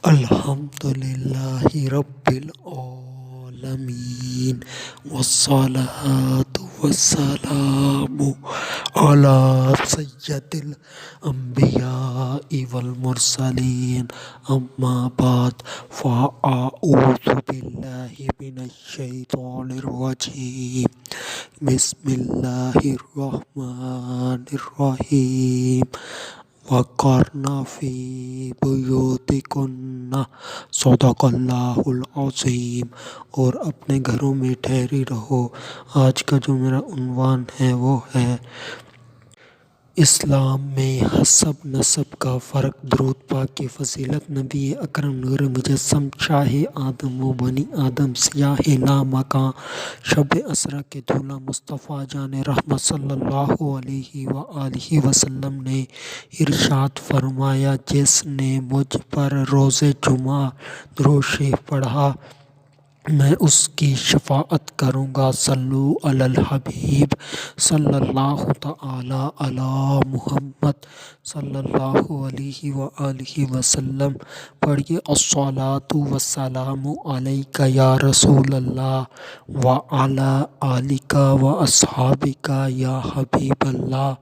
الحمد للہ رب العالمین والصلاة والسلام علی سید الانبیاء والمرسلین اما بعد فاعوذ باللہ من الشیطان الرجیم بسم اللہ الرحمن الرحیم وقرن فی بیوتکن صدق اللہ العظیم، اور اپنے گھروں میں ٹھہری رہو۔ آج کا جو میرا عنوان ہے وہ ہے اسلام میں حسب نسب کا فرق، درود پاک کی فضیلت۔ نبی اکرم نور مجسم شاہ آدم و بنی آدم سیاہ لا مکاں شب اسرا کے دولہ مصطفیٰ جان رحمت صلی اللہ علیہ وآلہ وسلم نے ارشاد فرمایا، جس نے مجھ پر روز جمعہ درود شریف پڑھا میں اس کی شفاعت کروں گا۔ صلو علی الحبیب صلی اللہ تعالی علی محمد صلی اللہ علیہ وآلہ وسلم۔ پڑھیے، الصلاۃ والسلام علیک یا رسول اللہ وعلی آلک واصحابک یا حبیب اللہ۔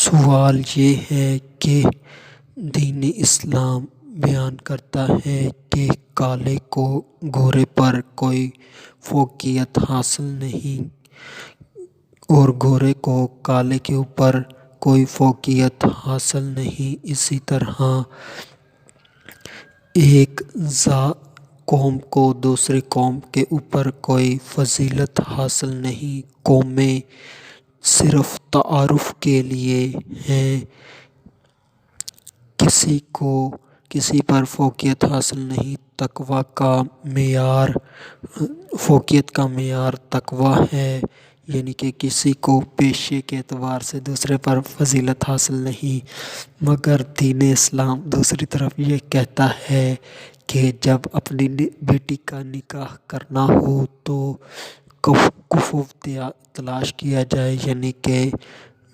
سوال یہ ہے کہ دین اسلام بیان کرتا ہے کہ کالے کو گورے پر کوئی فوقیت حاصل نہیں اور گورے کو کالے کے اوپر کوئی فوقیت حاصل نہیں۔ اسی طرح ایک قوم کو دوسری قوم کے اوپر کوئی فضیلت حاصل نہیں۔ قومیں صرف تعارف کے لیے ہیں، کسی کو کسی پر فوقیت حاصل نہیں۔ تقویٰ کا معیار، فوقیت کا معیار تقویٰ ہے، یعنی کہ کسی کو پیشے کے اعتبار سے دوسرے پر فضیلت حاصل نہیں۔ مگر دین اسلام دوسری طرف یہ کہتا ہے کہ جب اپنی بیٹی کا نکاح کرنا ہو تو کفو تلاش کیا جائے، یعنی کہ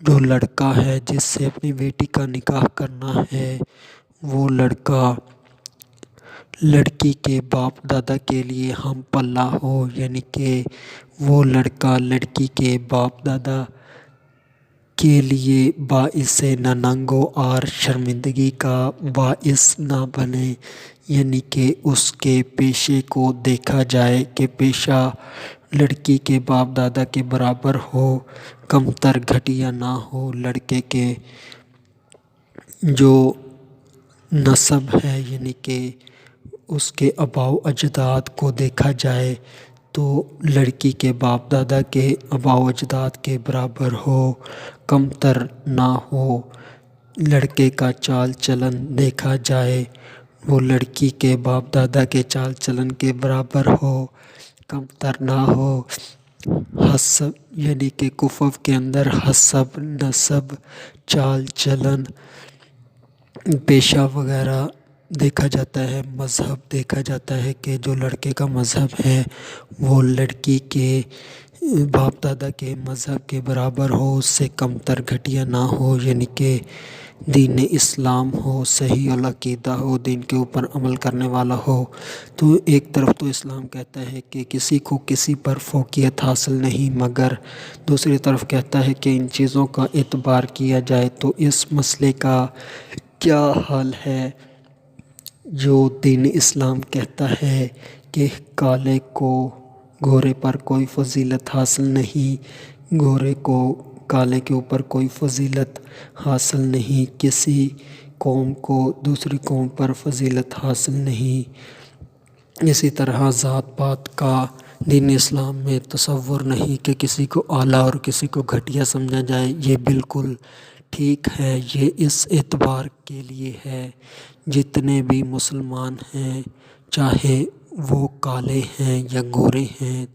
جو لڑکا ہے جس سے اپنی بیٹی کا نکاح کرنا ہے وہ لڑکا لڑکی کے باپ دادا کے لیے ہم پلہ ہو، یعنی کہ وہ لڑکا لڑکی کے باپ دادا کے لیے باعث ننگ و عار شرمندگی کا باعث نہ بنے، یعنی کہ اس کے پیشے کو دیکھا جائے کہ پیشہ لڑکی کے باپ دادا کے برابر ہو، کم تر گھٹیا نہ ہو۔ لڑکے کے جو نسب ہے یعنی کہ اس کے آباء و اجداد کو دیکھا جائے تو لڑکی کے باپ دادا کے آباء و اجداد کے برابر ہو، کم تر نہ ہو۔ لڑکے کا چال چلن دیکھا جائے وہ لڑکی کے باپ دادا کے چال چلن کے برابر ہو، کم تر نہ ہو۔ حسب یعنی کہ کفو کے اندر حسب، نسب، چال چلن، پیشہ وغیرہ دیکھا جاتا ہے۔ مذہب دیکھا جاتا ہے کہ جو لڑکے کا مذہب ہے وہ لڑکی کے باپ دادا کے مذہب کے برابر ہو، اس سے کم تر گھٹیا نہ ہو، یعنی کہ دین اسلام ہو، صحیح العقیدہ ہو، دین کے اوپر عمل کرنے والا ہو۔ تو ایک طرف تو اسلام کہتا ہے کہ کسی کو کسی پر فوقیت حاصل نہیں، مگر دوسری طرف کہتا ہے کہ ان چیزوں کا اعتبار کیا جائے تو اس مسئلے کا کیا حال ہے جو دین اسلام کہتا ہے کہ کالے کو گورے پر کوئی فضیلت حاصل نہیں، گورے کو کالے کے اوپر کوئی فضیلت حاصل نہیں، کسی قوم کو دوسری قوم پر فضیلت حاصل نہیں۔ اسی طرح ذات پات کا دین اسلام میں تصور نہیں کہ کسی کو اعلیٰ اور کسی کو گھٹیا سمجھا جائے، یہ بالکل ٹھیک ہے۔ یہ اس اعتبار کے لیے ہے جتنے بھی مسلمان ہیں، چاہے وہ کالے ہیں یا گورے ہیں،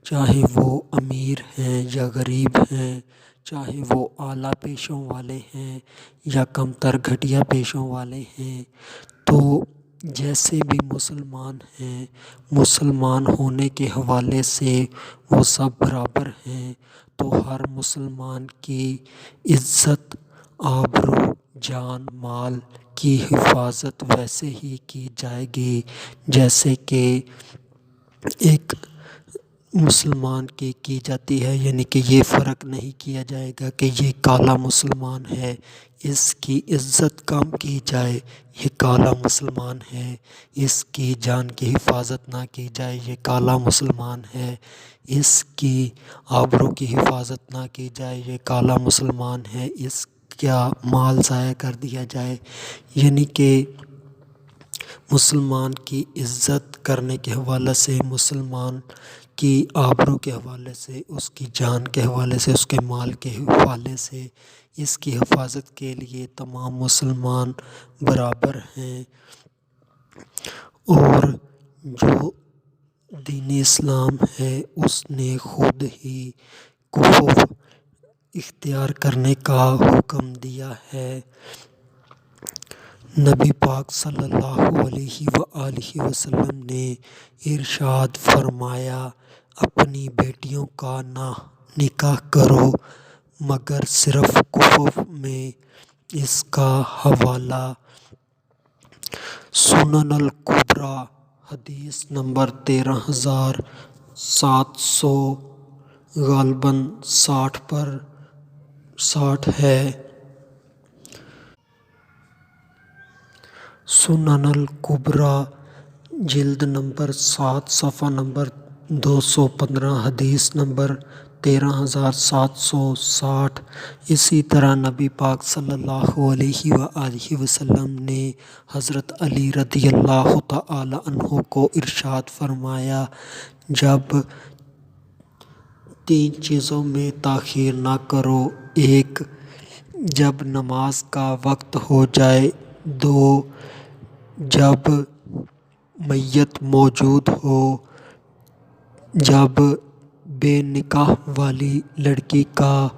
چاہے وہ امیر ہیں یا غریب ہیں، چاہے وہ اعلیٰ پیشوں والے ہیں یا کم تر گھٹیا پیشوں والے ہیں، تو جیسے بھی مسلمان ہیں، مسلمان ہونے کے حوالے سے وہ سب برابر ہیں۔ تو ہر مسلمان کی عزت، آبرو، جان، مال کی حفاظت ویسے ہی کی جائے گی جیسے کہ ایک مسلمان کی جاتی ہے، یعنی کہ یہ فرق نہیں کیا جائے گا کہ یہ کالا مسلمان ہے، اس کی عزت کم کی جائے، یہ کالا مسلمان ہے، اس کی جان کی حفاظت نہ کی جائے، یہ کالا مسلمان ہے، اس کی آبرو کی حفاظت نہ کی جائے، یہ کالا مسلمان ہے، اس کا مال ضائع کر دیا جائے۔ یعنی کہ مسلمان کی عزت کرنے کے حوالے سے، مسلمان کی آبرو کے حوالے سے، اس کی جان کے حوالے سے، اس کے مال کے حوالے سے، اس کی حفاظت کے لیے تمام مسلمان برابر ہیں۔ اور جو دین اسلام ہے اس نے خود ہی کفر اختیار کرنے کا حکم دیا ہے۔ نبی پاک صلی اللہ علیہ وآلہ وسلم نے ارشاد فرمایا، اپنی بیٹیوں کا نہ نکاح کرو مگر صرف کفر میں۔ اس کا حوالہ سنن الکبریٰ حدیث نمبر 13,700 غالباً 60 پر 60 ہے۔ سنن الکبریٰ جلد نمبر 7 صفحہ نمبر 215 حدیث نمبر 13,760۔ اسی طرح نبی پاک صلی اللہ علیہ وآلہ وسلم نے حضرت علی رضی اللہ تعالی عنہ کو ارشاد فرمایا، جب 3 چیزوں میں تاخیر نہ کرو: 1 جب نماز کا وقت ہو جائے، 2 جب میت موجود ہو، جب بے نکاح والی لڑکی کا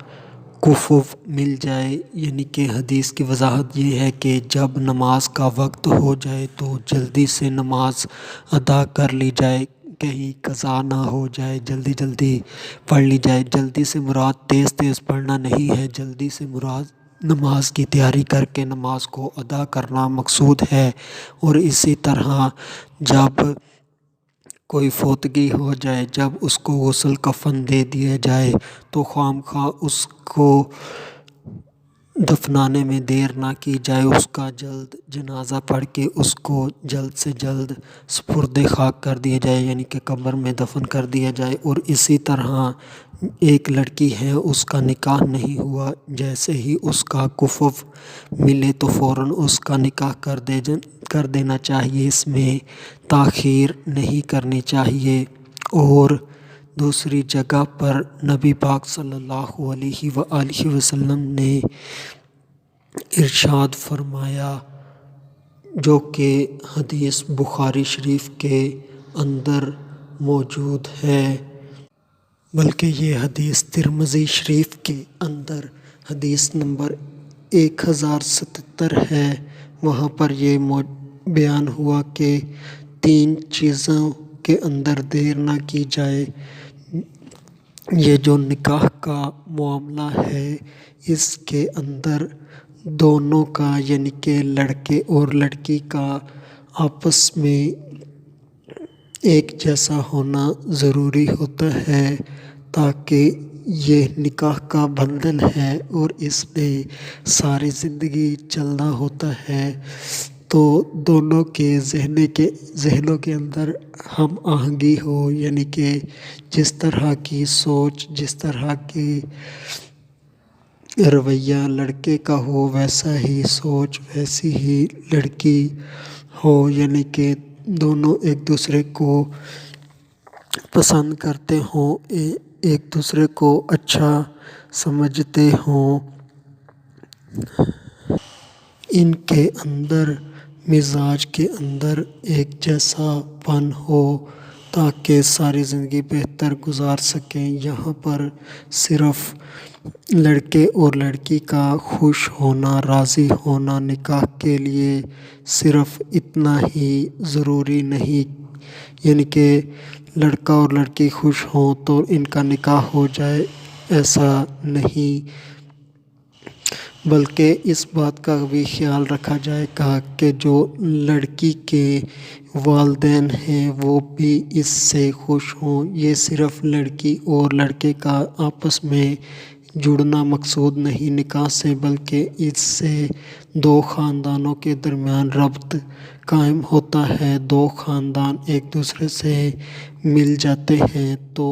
کفو مل جائے۔ یعنی کہ حدیث کی وضاحت یہ ہے کہ جب نماز کا وقت ہو جائے تو جلدی سے نماز ادا کر لی جائے، کہیں قضا نہ ہو جائے، جلدی جلدی پڑھ لی جائے۔ جلدی سے مراد تیز تیز پڑھنا نہیں ہے، جلدی سے مراد نماز کی تیاری کر کے نماز کو ادا کرنا مقصود ہے۔ اور اسی طرح جب کوئی فوتگی ہو جائے، جب اس کو غسل کفن دے دیا جائے تو خواہ اس کو دفنانے میں دیر نہ کی جائے، اس کا جلد جنازہ پڑھ کے اس کو جلد سے جلد سپرد خاک کر دیا جائے، یعنی کہ قبر میں دفن کر دیا جائے۔ اور اسی طرح ایک لڑکی ہے، اس کا نکاح نہیں ہوا، جیسے ہی اس کا کفو ملے تو فوراً اس کا نکاح کر دینا چاہیے، اس میں تاخیر نہیں کرنی چاہیے۔ اور دوسری جگہ پر نبی پاک صلی اللہ علیہ وآلہ وسلم نے ارشاد فرمایا، جو کہ حدیث بخاری شریف کے اندر موجود ہے، بلکہ یہ حدیث ترمذی شریف کے اندر حدیث نمبر 1077 ہے۔ وہاں پر یہ بیان ہوا کہ 3 چیزوں کے اندر دیر نہ کی جائے۔ یہ جو نکاح کا معاملہ ہے، اس کے اندر دونوں کا، یعنی کہ لڑکے اور لڑکی کا آپس میں ایک جیسا ہونا ضروری ہوتا ہے، تاکہ یہ نکاح کا بندھن ہے اور اس میں ساری زندگی چلنا ہوتا ہے، تو دونوں کے ذہنوں کے اندر ہم آہنگی ہو، یعنی کہ جس طرح کی سوچ، جس طرح کی رویہ لڑکے کا ہو، ویسا ہی سوچ، ویسی ہی لڑکی ہو، یعنی کہ دونوں ایک دوسرے کو پسند کرتے ہوں، ایک دوسرے کو اچھا سمجھتے ہوں، ان کے اندر مزاج کے اندر ایک جیسا پن ہو، تاکہ ساری زندگی بہتر گزار سکیں۔ یہاں پر صرف لڑکے اور لڑکی کا خوش ہونا، راضی ہونا نکاح کے لیے صرف اتنا ہی ضروری نہیں، یعنی کہ لڑکا اور لڑکی خوش ہوں تو ان کا نکاح ہو جائے، ایسا نہیں، بلکہ اس بات کا بھی خیال رکھا جائے گا کہ جو لڑکی کے والدین ہیں وہ بھی اس سے خوش ہوں۔ یہ صرف لڑکی اور لڑکے کا آپس میں جڑنا مقصود نہیں نکاح سے، بلکہ اس سے دو خاندانوں کے درمیان ربط قائم ہوتا ہے، دو خاندان ایک دوسرے سے مل جاتے ہیں۔ تو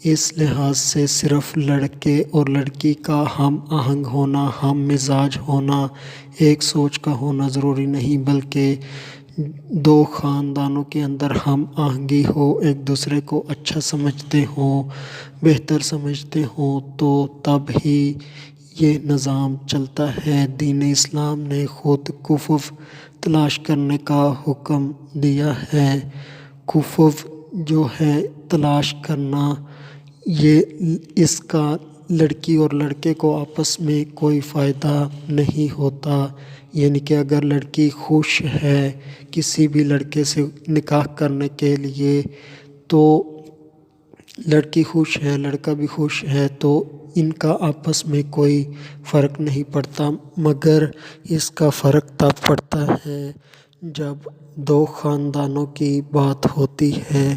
اس لحاظ سے صرف لڑکے اور لڑکی کا ہم آہنگ ہونا، ہم مزاج ہونا، ایک سوچ کا ہونا ضروری نہیں، بلکہ دو خاندانوں کے اندر ہم آہنگی ہو، ایک دوسرے کو اچھا سمجھتے ہوں، بہتر سمجھتے ہوں، تو تب ہی یہ نظام چلتا ہے۔ دین اسلام نے خود کفو تلاش کرنے کا حکم دیا ہے۔ کفو جو ہے تلاش کرنا، یہ اس کا لڑکی اور لڑکے کو آپس میں کوئی فائدہ نہیں ہوتا۔ یعنی کہ اگر لڑکی خوش ہے کسی بھی لڑکے سے نکاح کرنے کے لیے، تو لڑکی خوش ہے، لڑکا بھی خوش ہے، تو ان کا آپس میں کوئی فرق نہیں پڑتا، مگر اس کا فرق تب پڑتا ہے جب دو خاندانوں کی بات ہوتی ہے۔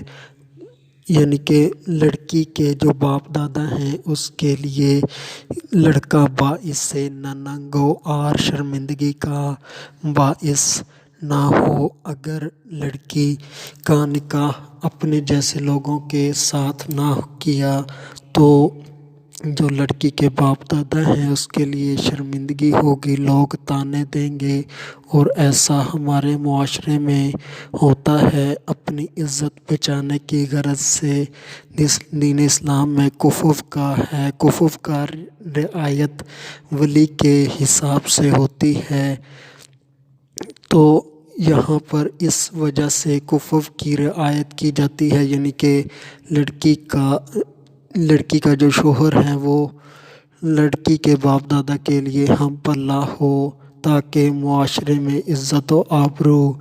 یعنی کہ لڑکی کے جو باپ دادا ہیں اس کے لیے لڑکا باعث ننگ و عار، شرمندگی کا باعث نہ ہو۔ اگر لڑکی کا نکاح اپنے جیسے لوگوں کے ساتھ نہ کیا تو جو لڑکی کے باپ دادا ہیں اس کے لیے شرمندگی ہوگی، لوگ طعنے دیں گے، اور ایسا ہمارے معاشرے میں ہوتا ہے۔ اپنی عزت بچانے کی غرض سے دین اسلام میں کفو کا ہے، کفو کا رعایت ولی کے حساب سے ہوتی ہے۔ تو یہاں پر اس وجہ سے کفو کی رعایت کی جاتی ہے، یعنی کہ لڑکی کا جو شوہر ہے وہ لڑکی کے باپ دادا کے لیے ہم پلہ ہو، تاکہ معاشرے میں عزت و آبرو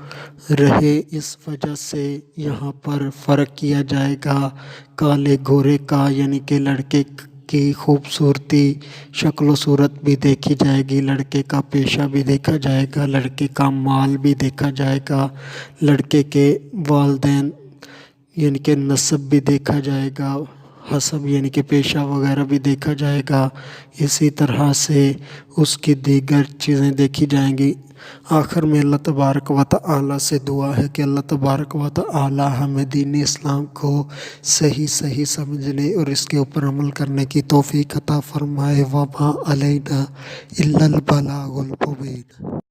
رہے۔ اس وجہ سے یہاں پر فرق کیا جائے گا کالے گورے کا، یعنی کہ لڑکے کی خوبصورتی، شکل و صورت بھی دیکھی جائے گی، لڑکے کا پیشہ بھی دیکھا جائے گا، لڑکے کا مال بھی دیکھا جائے گا، لڑکے کے والدین یعنی کہ نسب بھی دیکھا جائے گا، حسب یعنی کہ پیشہ وغیرہ بھی دیکھا جائے گا، اسی طرح سے اس کی دیگر چیزیں دیکھی جائیں گی۔ آخر میں اللہ تبارک و تعالیٰ سے دعا ہے کہ اللہ تبارک و تعالیٰ ہمیں دین اسلام کو صحیح سمجھنے اور اس کے اوپر عمل کرنے کی توفیق عطا فرمائے۔ وما علینا الا البلاغ المبین۔